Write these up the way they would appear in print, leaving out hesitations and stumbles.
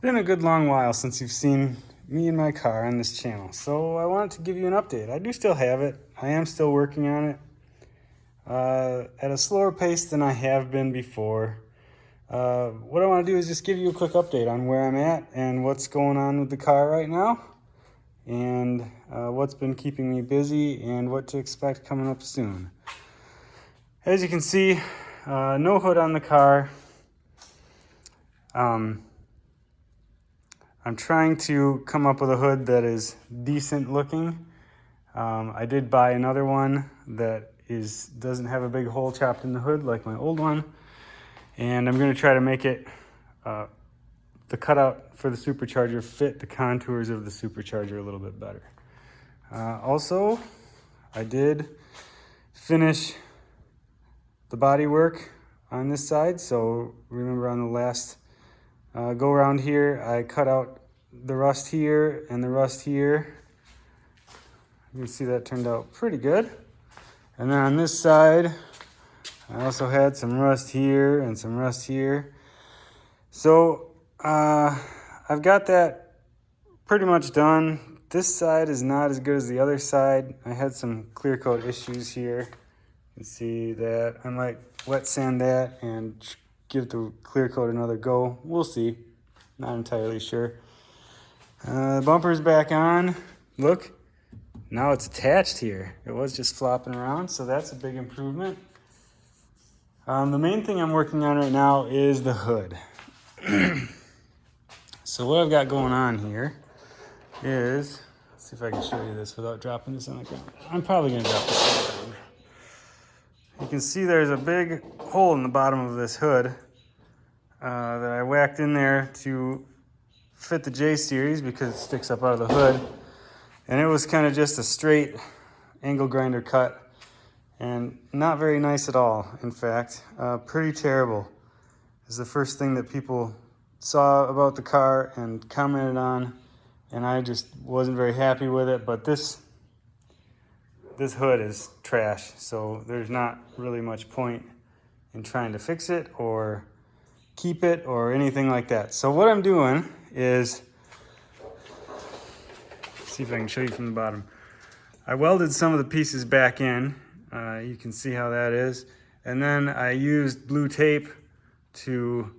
Been a good long while since you've seen me and my car on this channel, so I wanted to give you an update. I do still have it. I am still working on it at a slower pace than I have been before. What I want to do is just give you a quick update on where I'm at and what's going on with the car right now, and what's been keeping me busy and what to expect coming up soon. As you can see, no hood on the car. I'm trying to come up with a hood that is decent looking. I did buy another one that doesn't have a big hole chopped in the hood like my old one, and I'm going to try to make it the cutout for the supercharger fit the contours of the supercharger a little bit better. Also, I did finish the body work on this side. So remember on the last go around here, I cut out the rust here and the rust here. You can see that turned out pretty good. And then on this side, I also had some rust here and some rust here. So I've got that pretty much done. This side is not as good as the other side. I had some clear coat issues here. You can see that. I might wet sand that and give the clear coat another go. We'll see. Not entirely sure. The bumper's back on. Look, now it's attached here. It was just flopping around, so that's a big improvement. The main thing I'm working on right now is the hood. So what I've got going on here is, let's see if I can show you this without dropping this on the ground. I'm probably going to drop this on the ground. You can see there's a big hole in the bottom of this hood that I whacked in there to fit the J series because it sticks up out of the hood. And it was kind of just a straight angle grinder cut and not very nice at all. In fact, pretty terrible. Is the first thing that people saw about the car and commented on, and I just wasn't very happy with it. But this hood is trash, so there's not really much point in trying to fix it or keep it or anything like that. So what I'm doing is, see if I can show you from the bottom. I welded some of the pieces back in. You can see how that is. And then I used blue tape to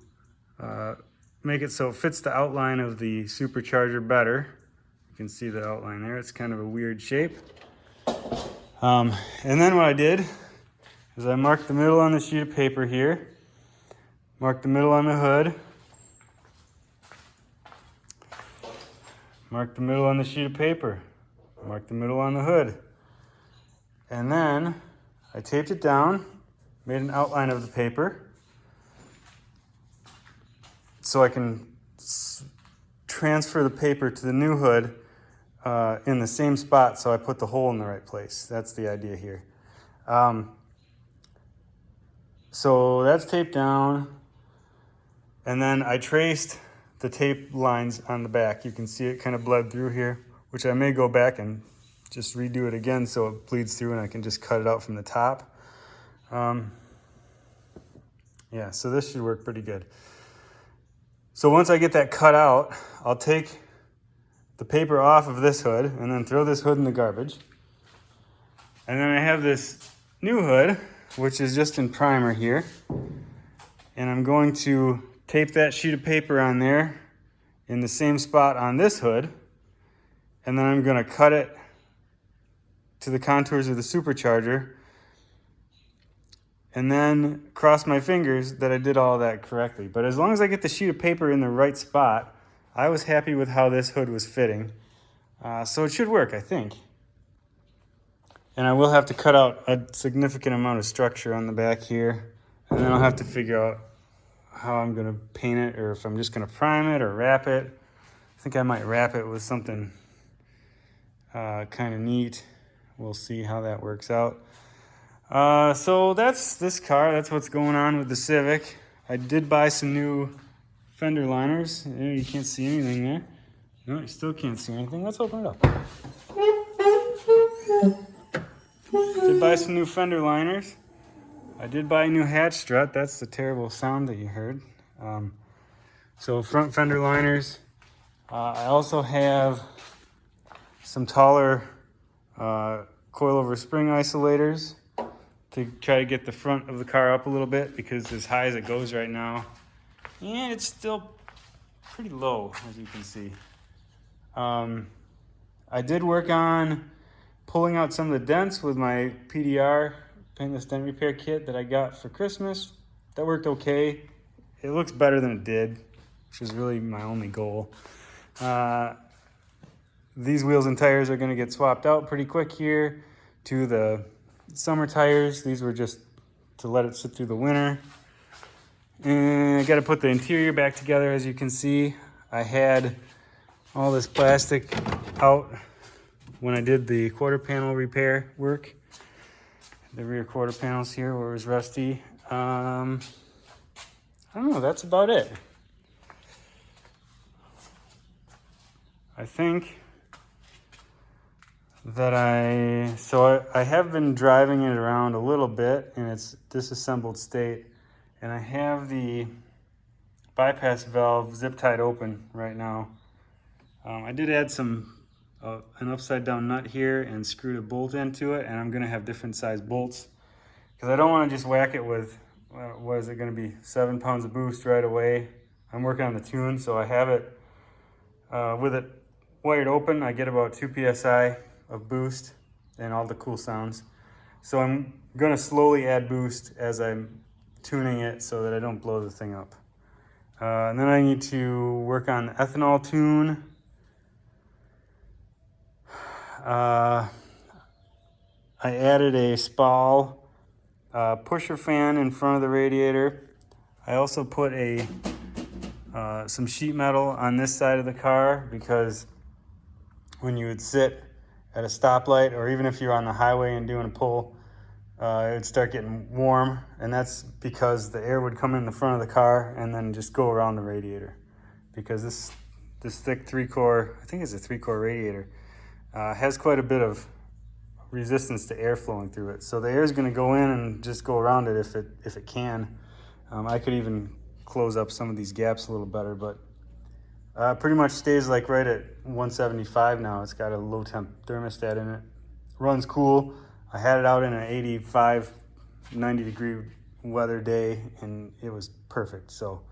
make it so it fits the outline of the supercharger better. You can see the outline there. It's kind of a weird shape. And then what I did is I marked the middle on the sheet of paper here, marked the middle on the hood, marked the middle on the sheet of paper, marked the middle on the hood. And then I taped it down, made an outline of the paper so I can transfer the paper to the new hood in the same spot, so I put the hole in the right place. That's the idea here. So that's taped down, and then I traced the tape lines on the back. You can see it kind of bled through here, which I may go back and just redo it again so it bleeds through and I can just cut it out from the top. Yeah, so this should work pretty good. So once I get that cut out, I'll take the paper off of this hood and then throw this hood in the garbage. And then I have this new hood, which is just in primer here. And I'm going to tape that sheet of paper on there in the same spot on this hood. And then I'm going to cut it to the contours of the supercharger. And then cross my fingers that I did all of that correctly. But as long as I get the sheet of paper in the right spot, I was happy with how this hood was fitting. So it should work, I think. And I will have to cut out a significant amount of structure on the back here. And then I'll have to figure out how I'm going to paint it, or if I'm just going to prime it or wrap it. I think I might wrap it with something kind of neat. We'll see how that works out. So that's this car. That's what's going on with the Civic. I did buy some new fender liners. You can't see anything there. No, you still can't see anything. Let's open it up. Did buy some new fender liners. I did buy a new hatch strut. That's the terrible sound that you heard. So front fender liners. I also have some taller coilover spring isolators to try to get the front of the car up a little bit, because as high as it goes right now, and it's still pretty low, as you can see. I did work on pulling out some of the dents with my PDR, paintless dent repair kit that I got for Christmas. That worked okay. It looks better than it did, which is really my only goal. These wheels and tires are going to get swapped out pretty quick here to the summer tires. These were just to let it sit through the winter. And I got to put the interior back together. As you can see, I had all this plastic out when I did the quarter panel repair work. The rear quarter panels here where it was rusty. I don't know, that's about it. I think that I have been driving it around a little bit in its disassembled state, and I have the bypass valve zip tied open right now. I did add an upside down nut here and screwed a bolt into it, and I'm gonna have different size bolts because I don't want to just whack it with, what is it gonna be, 7 pounds of boost right away. I'm working on the tune, so I have it with it wired open. I get about 2 psi of boost and all the cool sounds. So I'm gonna slowly add boost as I'm tuning it so that I don't blow the thing up. And then I need to work on the ethanol tune. I added a Spal pusher fan in front of the radiator. I also put some sheet metal on this side of the car, because when you would sit at a stoplight, or even if you're on the highway and doing a pull, it would start getting warm, and that's because the air would come in the front of the car and then just go around the radiator, because this thick 3-core, I think it's a 3-core radiator, has quite a bit of resistance to air flowing through it. So the air is going to go in and just go around it if it can. I could even close up some of these gaps a little better, but pretty much stays like right at 175 now. It's got a low temp thermostat in it. Runs cool. I had it out in an 85, 90 degree weather day, and it was perfect. So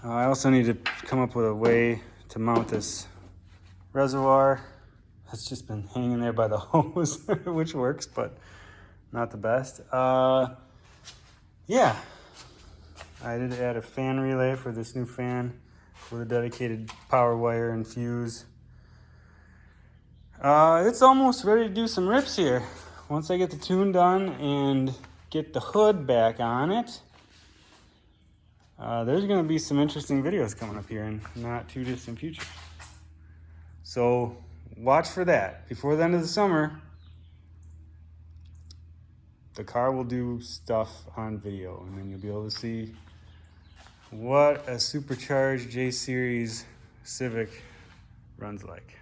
I also need to come up with a way to mount this reservoir. That's just been hanging there by the hose, which works, but not the best. Yeah, I did add a fan relay for this new fan with a dedicated power wire and fuse. It's almost ready to do some rips here. Once I get the tune done and get the hood back on it, there's going to be some interesting videos coming up here in not too distant future. So watch for that. Before the end of the summer, the car will do stuff on video, and then you'll be able to see what a supercharged J-Series Civic runs like.